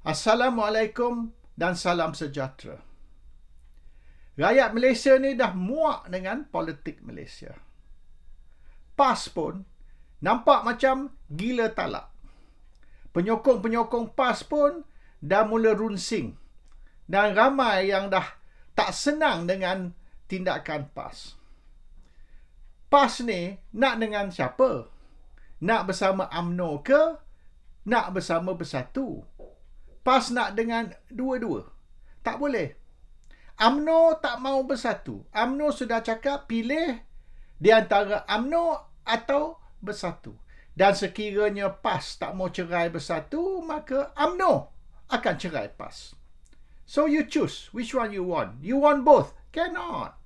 Assalamualaikum dan salam sejahtera. Rakyat Malaysia ni dah muak dengan politik Malaysia. PAS pun nampak macam gila talak. Penyokong-penyokong PAS pun dah mula runsing. Dan ramai yang dah tak senang dengan tindakan PAS. PAS ni nak dengan siapa? Nak bersama UMNO ke? Nak bersama Bersatu? PAS nak dengan dua-dua. Tak boleh. UMNO tak mau Bersatu. UMNO sudah cakap pilih di antara UMNO atau Bersatu. Dan sekiranya PAS tak mau cerai Bersatu, maka UMNO akan cerai PAS. So you choose which one you want. You want both? Cannot.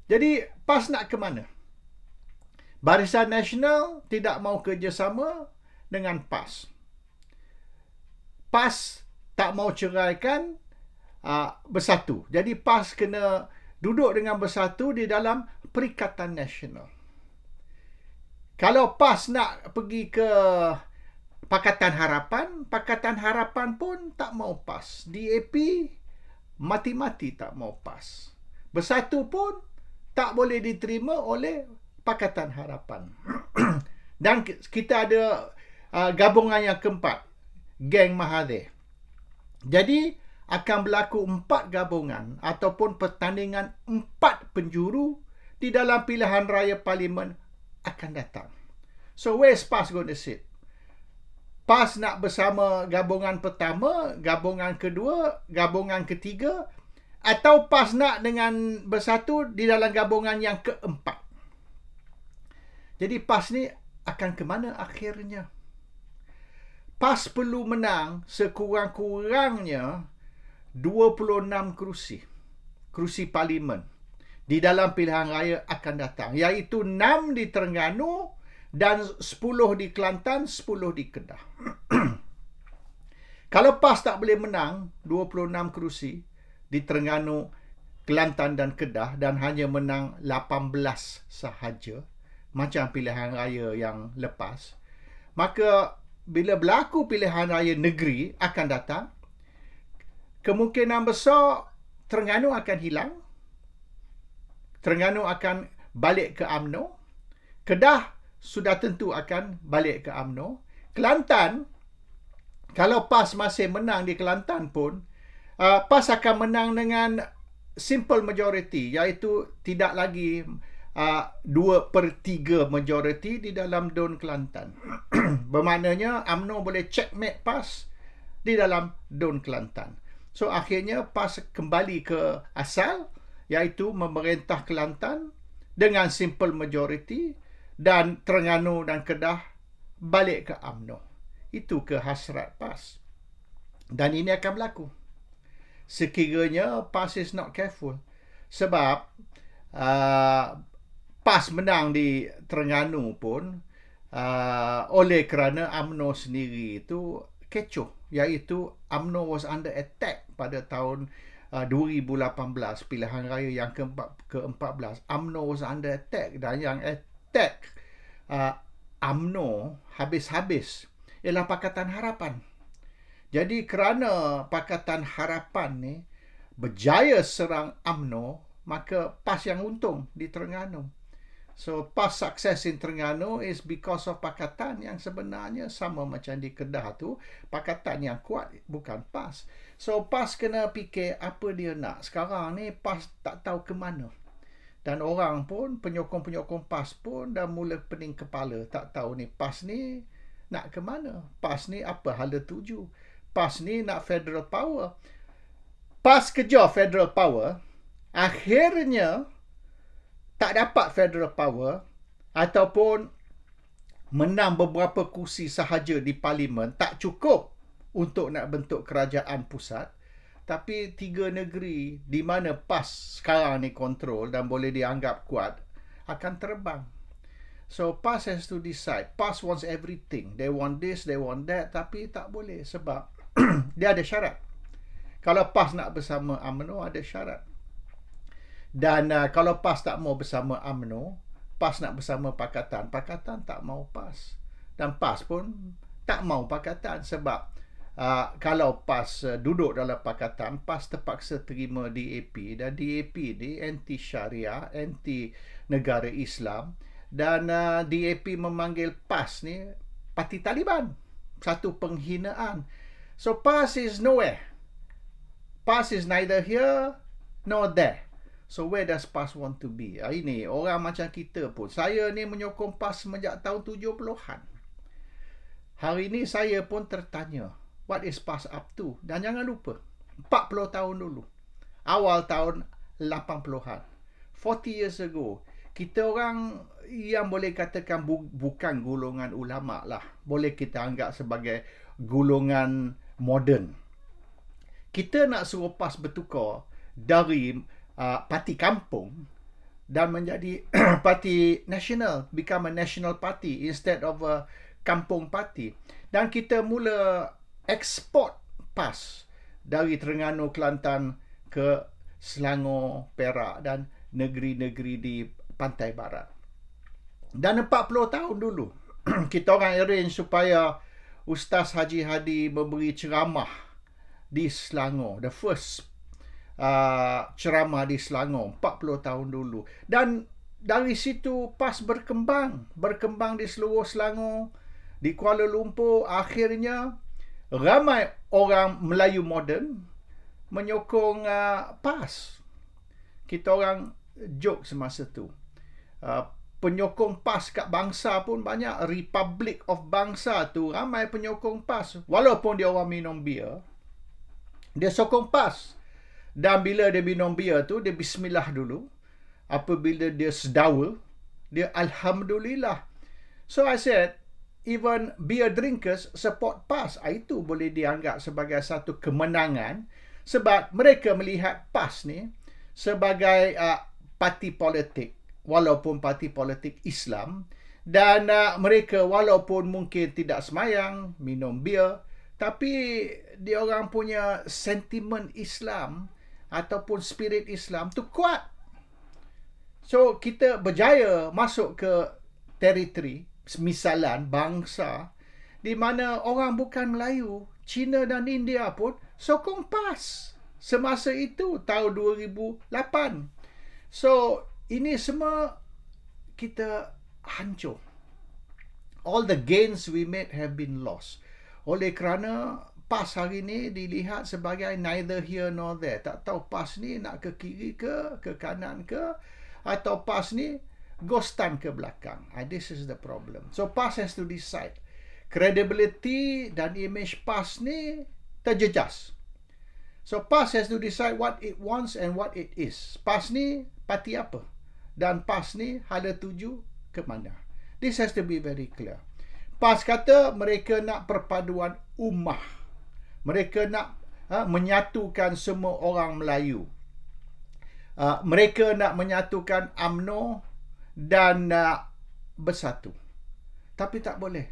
Jadi PAS nak ke mana? Barisan Nasional tidak mau kerjasama dengan PAS. PAS tak mau ceraikan Bersatu. Jadi PAS kena duduk dengan Bersatu di dalam Perikatan Nasional. Kalau PAS nak pergi ke Pakatan Harapan pun tak mau PAS. DAP mati-mati tak mau PAS. Bersatu pun tak boleh diterima oleh Pakatan Harapan. Dan kita ada gabungan yang keempat, Geng Mahathir. Jadi akan berlaku 4 gabungan ataupun pertandingan 4 penjuru di dalam pilihan raya parlimen akan datang. So where's PAS going to sit? PAS nak bersama gabungan pertama, gabungan kedua, gabungan ketiga, atau PAS nak dengan Bersatu di dalam gabungan yang keempat. Jadi PAS ni akan ke mana akhirnya? PAS perlu menang sekurang-kurangnya 26 kerusi parlimen di dalam pilihan raya akan datang, iaitu 6 di Terengganu dan 10 di Kelantan, 10 di Kedah. Kalau PAS tak boleh menang 26 kerusi di Terengganu, Kelantan dan Kedah dan hanya menang 18 sahaja, macam pilihan raya yang lepas, maka bila berlaku pilihan raya negeri akan datang, kemungkinan besar Terengganu akan hilang. Terengganu akan balik ke UMNO. Kedah sudah tentu akan balik ke UMNO. Kelantan, kalau PAS masih menang di Kelantan pun, PAS akan menang dengan simple majority, iaitu tidak lagi 2/3 majority di dalam DUN Kelantan. Bermaknanya UMNO boleh checkmate PAS di dalam DUN Kelantan. So akhirnya PAS kembali ke asal, iaitu memerintah Kelantan dengan simple majority, dan Terengganu dan Kedah balik ke UMNO. Itu kehasrat PAS. Dan ini akan berlaku sekiranya PAS is not careful. Sebab PAS menang di Terengganu pun oleh kerana UMNO sendiri itu kecoh, iaitu UMNO was under attack pada tahun 2018, pilihan raya yang ke-14. UMNO was under attack, dan yang attack UMNO habis-habis ialah Pakatan Harapan. Jadi kerana Pakatan Harapan ni berjaya serang UMNO, maka PAS yang untung di Terengganu. So PAS success in Terengganu is because of Pakatan, yang sebenarnya sama macam di Kedah tu, Pakatan yang kuat, bukan PAS. So PAS kena fikir apa dia nak. Sekarang ni PAS tak tahu ke mana. Dan orang pun, penyokong-penyokong PAS pun dah mula pening kepala. Tak tahu ni PAS ni nak ke mana. PAS ni apa hala tuju. PAS ni nak federal power. PAS kejar federal power, akhirnya tak dapat federal power ataupun menang beberapa kursi sahaja di parlimen, tak cukup untuk nak bentuk kerajaan pusat. Tapi 3 negeri di mana PAS sekarang ni kontrol dan boleh dianggap kuat akan terbang. So PAS has to decide. PAS wants everything. They want this, they want that, tapi tak boleh sebab dia ada syarat. Kalau PAS nak bersama UMNO, ada syarat. Dan kalau PAS tak mau bersama UMNO, PAS nak bersama Pakatan. Pakatan tak mau PAS. Dan PAS pun tak mau Pakatan sebab kalau PAS duduk dalam pakatan, PAS terpaksa terima DAP, dan DAP ni anti syariah, anti negara Islam, dan DAP memanggil PAS ni parti Taliban, satu penghinaan. So PAS is nowhere. PAS is neither here nor there. So where does PAS want to be? Ini orang macam kita pun. Saya ni menyokong PAS sejak tahun 70-an. Hari ni saya pun tertanya, what is PAS up to? Dan jangan lupa, 40 tahun dulu, awal tahun 80-an, 40 years ago, kita orang yang boleh katakan bukan golongan ulama lah, boleh kita anggap sebagai golongan moden. Kita nak suruh PAS bertukar dari parti kampung dan menjadi parti nasional, become a national party instead of a kampung party. Dan kita mula ekspor PAS dari Terengganu, Kelantan ke Selangor, Perak dan negeri-negeri di pantai barat. Dan 40 tahun dulu, kita orang arrange supaya Ustaz Haji Hadi memberi ceramah di Selangor. The first ceramah di Selangor 40 tahun dulu. Dan dari situ PAS berkembang di seluruh Selangor, di Kuala Lumpur. Akhirnya ramai orang Melayu moden menyokong PAS. Kita orang joke semasa tu. Penyokong PAS kat Bangsa pun banyak. Republic of Bangsa tu ramai penyokong PAS. Walaupun dia orang minum bir, dia sokong PAS. Dan bila dia minum bir tu, dia bismillah dulu. Apabila dia sedawa, dia alhamdulillah. So I said, even beer drinkers support PAS. Itu boleh dianggap sebagai satu kemenangan, sebab mereka melihat PAS ni sebagai parti politik, walaupun parti politik Islam, dan mereka walaupun mungkin tidak semayang, minum bir, tapi dia orang punya sentimen Islam ataupun spirit Islam tu kuat. So kita berjaya masuk ke teritori, misalan bangsa, di mana orang bukan Melayu, Cina dan India pun sokong PAS semasa itu, tahun 2008. So ini semua kita hancur. All the gains we made have been lost. Oleh kerana PAS hari ni dilihat sebagai neither here nor there. Tak tahu PAS ni nak ke kiri ke kanan ke, atau PAS ni ghostan ke belakang. This is the problem. So PAS has to decide. Credibility dan image PAS ni terjejas. So PAS has to decide what it wants and what it is. PAS ni parti apa? Dan PAS ni hala tuju ke mana? This has to be very clear. PAS kata mereka nak perpaduan ummah. Mereka nak menyatukan semua orang Melayu. Mereka nak menyatukan UMNO dan bersatu. Tapi tak boleh.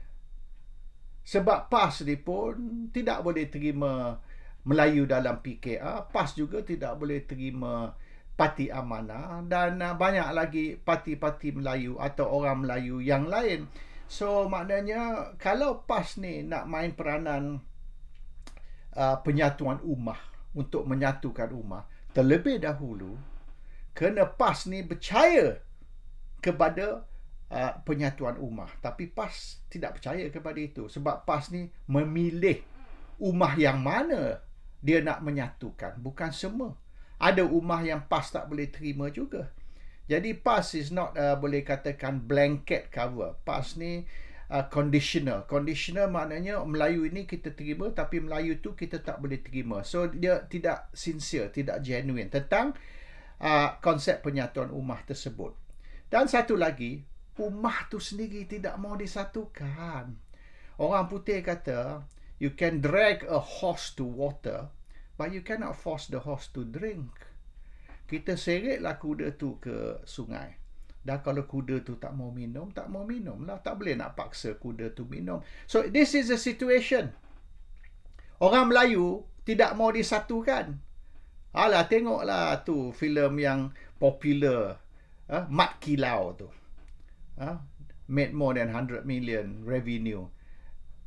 Sebab PAS ni pun tidak boleh terima Melayu dalam PKR. PAS juga tidak boleh terima Parti Amanah, dan banyak lagi parti-parti Melayu atau orang Melayu yang lain. So maknanya kalau PAS ni nak main peranan penyatuan ummah, untuk menyatukan ummah, terlebih dahulu kena PAS ni percaya kepada penyatuan ummah. Tapi PAS tidak percaya kepada itu, sebab PAS ni memilih ummah yang mana dia nak menyatukan. Bukan semua. Ada ummah yang PAS tak boleh terima juga. Jadi PAS is not boleh katakan blanket cover. PAS ni conditional. Conditional maknanya Melayu ini kita terima, tapi Melayu tu kita tak boleh terima. So dia tidak sincere, tidak genuine tentang konsep penyatuan ummah tersebut. Dan satu lagi, ummah tu sendiri tidak mau disatukan. Orang putih kata, you can drag a horse to water, but you cannot force the horse to drink. Kita seretlah kuda tu ke sungai. Dan kalau kuda tu tak mau minum, tak mau minum lah. Tak boleh nak paksa kuda tu minum. So this is the situation. Orang Melayu tidak mau disatukan. Alah, tengoklah tu filem yang popular, Mat Kilau tu. Made more than 100 million revenue.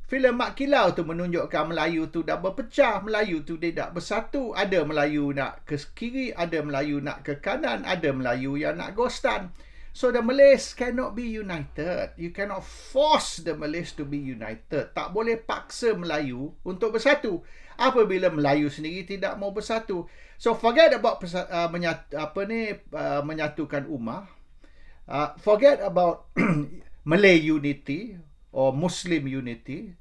filem Mak Kilau tu menunjukkan Melayu tu dah berpecah, Melayu tu tidak bersatu. Ada Melayu nak ke kiri, ada Melayu nak ke kanan, ada Melayu yang nak ghostan. So the Malays cannot be united. You cannot force the Malays to be united. Tak boleh paksa Melayu untuk bersatu apabila Melayu sendiri tidak mau bersatu. So forget about menyatukan ummah. Forget about Malay unity or Muslim unity.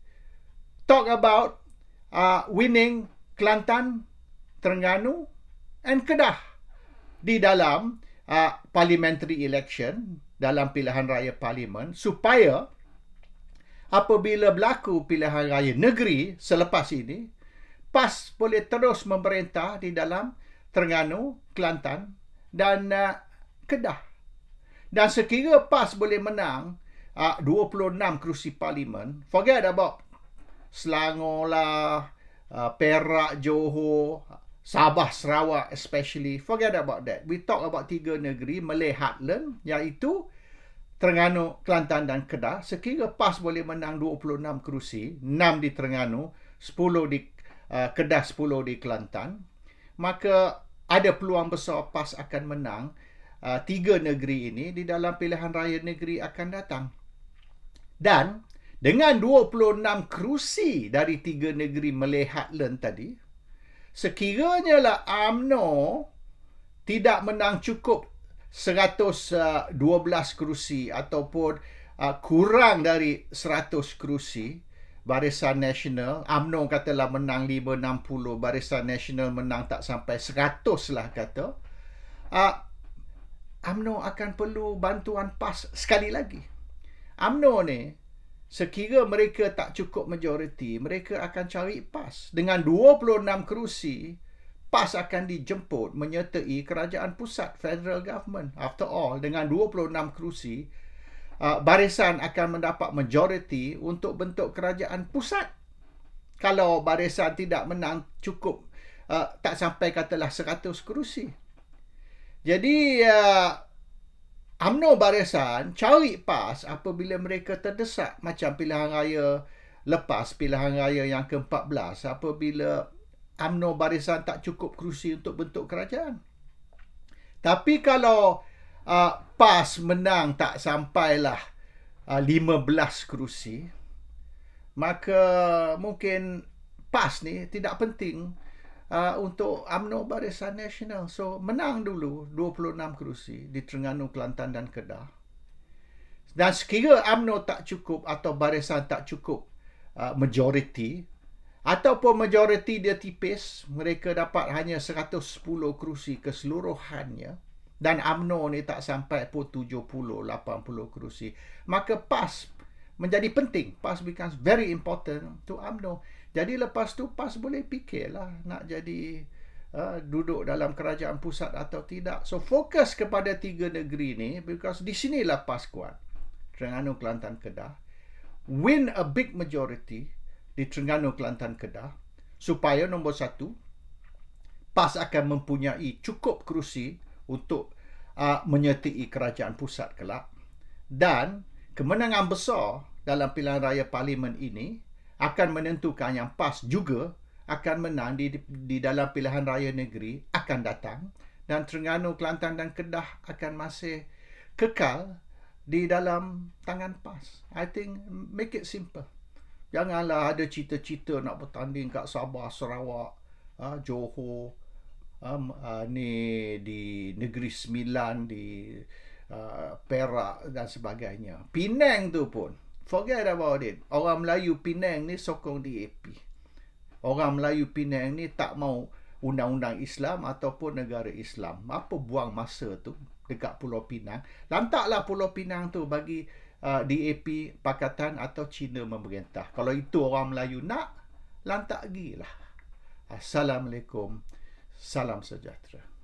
Talk about winning Kelantan, Terengganu and Kedah di dalam parliamentary election, dalam pilihan raya parlimen, supaya apabila berlaku pilihan raya negeri selepas ini, PAS boleh terus memerintah di dalam Terengganu, Kelantan dan Kedah. Dan sekira PAS boleh menang 26 kerusi parlimen, forget about Selangor lah, Perak, Johor, Sabah, Sarawak especially, forget about that. We talk about 3 negeri Malay Heartland, iaitu Terengganu, Kelantan dan Kedah. Sekira PAS boleh menang 26 kerusi, 6 di Terengganu, 10 di Kedah, 10 di Kelantan, maka ada peluang besar PAS akan menang 3 negeri ini di dalam pilihan raya negeri akan datang. Dan dengan 26 kerusi dari 3 negeri Malay Heartland tadi, sekiranya lah UMNO tidak menang cukup 112 kerusi ataupun kurang dari 100 kerusi, Barisan Nasional, UMNO katalah menang 560, Barisan Nasional menang tak sampai 100 lah kata, UMNO akan perlu bantuan PAS sekali lagi. UMNO ni, sekira mereka tak cukup majoriti, mereka akan cari PAS. Dengan 26 kerusi, PAS akan dijemput menyertai kerajaan pusat, federal government. After all, dengan 26 kerusi, Barisan akan mendapat majoriti untuk bentuk kerajaan pusat. Kalau Barisan tidak menang cukup, tak sampai katalah 100 kerusi. Jadi, UMNO Barisan cari PAS apabila mereka terdesak, macam pilihan raya lepas, pilihan raya yang ke-14, apabila UMNO Barisan tak cukup kerusi untuk bentuk kerajaan. Tapi kalau PAS menang tak sampailah 15 kerusi, maka mungkin PAS ni tidak penting untuk UMNO Barisan Nasional. So, menang dulu 26 kerusi di Terengganu, Kelantan dan Kedah. Dan sekira UMNO tak cukup atau Barisan tak cukup majoriti, ataupun majoriti dia tipis, mereka dapat hanya 110 kerusi keseluruhannya, dan UMNO ni tak sampai pun 70-80 kerusi, maka PAS menjadi penting. PAS becomes very important to UMNO. Jadi lepas tu PAS boleh fikirlah nak jadi duduk dalam kerajaan pusat atau tidak. So fokus kepada 3 negeri ni, because di sinilah PAS kuat. Terengganu, Kelantan, Kedah. Win a big majority di Terengganu, Kelantan, Kedah, supaya nombor 1, PAS akan mempunyai cukup kerusi untuk menyertai kerajaan pusat kelak. Dan kemenangan besar dalam pilihan raya parlimen ini akan menentukan yang PAS juga akan menang di dalam pilihan raya negeri akan datang, dan Terengganu, Kelantan dan Kedah akan masih kekal di dalam tangan PAS. I think make it simple. Janganlah ada cita-cita nak bertanding kat Sabah, Sarawak, Johor, ni di Negeri Sembilan, di Perak dan sebagainya. Penang tu pun, forget about it. Orang Melayu Penang ni sokong DAP. Orang Melayu Penang ni tak mau undang-undang Islam ataupun negara Islam. Apa buang masa tu dekat Pulau Pinang? Lantaklah Pulau Pinang tu bagi DAP Pakatan atau Cina memerintah. Kalau itu orang Melayu nak, lantak gilah. Assalamualaikum. Salam sejahtera.